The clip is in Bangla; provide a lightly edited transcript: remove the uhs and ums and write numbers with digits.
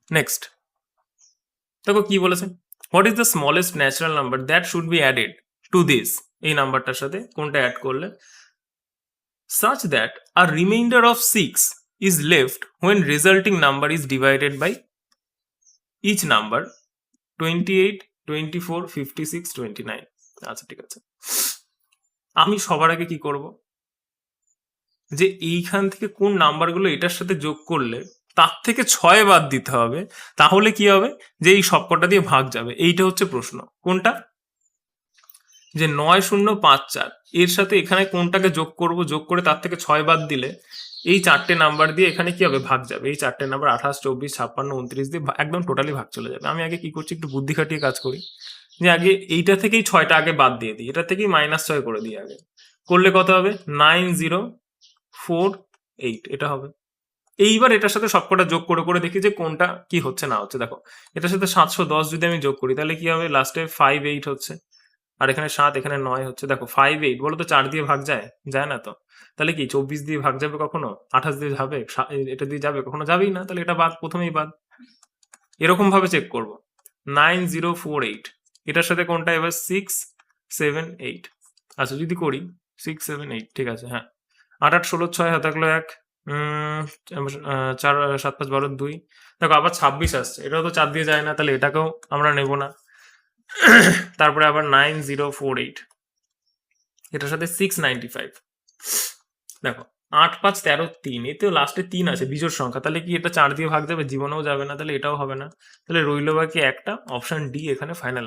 নেক্সট দেখো কি বলেছে, what is the smallest natural number that should be added to this, এই নাম্বারটার সাথে কোনটা অ্যাড করলে such that a remainder of 6 is left when resulting number is divided by each number 28, 24, 56, 29। আচ্ছা ঠিক আছে, আমি সবার আগে কি করব, যে এইখান থেকে কোন নাম্বারগুলো এটার সাথে যোগ করলে তার থেকে 6 বাদ দিতে হবে, তাহলে কি হবে, যে এই সবকটা দিয়ে ভাগ যাবে। এইটা হচ্ছে প্রশ্ন, কোনটা, যে 9054 এর সাথে এখানে কোনটাকে যোগ করব, যোগ করে তার থেকে 6 বাদ দিলে এই চারটে নাম্বার দিয়ে এখানে কি হবে, ভাগ যাবে। এই চারটে নাম্বার 28, 24, 56, 29 দিয়ে একদম টোটালি ভাগ চলে যাবে। আমি আগে কি করছি, একটু বুদ্ধি খাটিয়ে কাজ করি, যে আগে এইটা থেকেই 6টা আগে বাদ দিয়ে দিই, এটা থেকেই -6 করে দিই আগে। করলে কত হবে, 9048 এটা হবে। এইবার এটার সাথে সবকটা যোগ করে করে দেখি যে কোনটা কি হচ্ছে না হচ্ছে। দেখো এটার সাথে 710 যদি আমি যোগ করি তাহলে কি হবে, লাস্টে 58 হচ্ছে, আর এখানে 7, এখানে 9 হচ্ছে। দেখো 58 বলো তো 4 দিয়ে ভাগ যায়, যায় না তো। তাহলে কি 24 দিয়ে ভাগ যাবে কখনো, 28 দিয়ে যাবে, এটা দিয়ে যাবে কখনো, যাবেই না। তাহলে এটা বাদ, প্রথমেই বাদ। এরকম ভাবে চেক করব। 9048 এটার সাথে কোনটা এবার 678। আচ্ছা যদি করি 678, ঠিক আছে, হ্যাঁ। 8 8 16 6 হাতে থাকলো 1, 4 7 5 12 2। দেখো আবার 26 আসছে, এটাও তো 4 দিয়ে যায় না, তাহলে এটাকেও আমরা নেব না। তারপরে আবার 9048 এটার সাথে 695। দেখো 8 5 13 3, এতেও লাস্টে 3 আছে, বিজোড় সংখ্যা, তাহলে কি এটা 4 দিয়ে ভাগ যাবে, জীবনেও যাবে না, তাহলে এটাও হবে না। তাহলে রইল বাকি একটা, অপশন ডি এখানে ফাইনাল।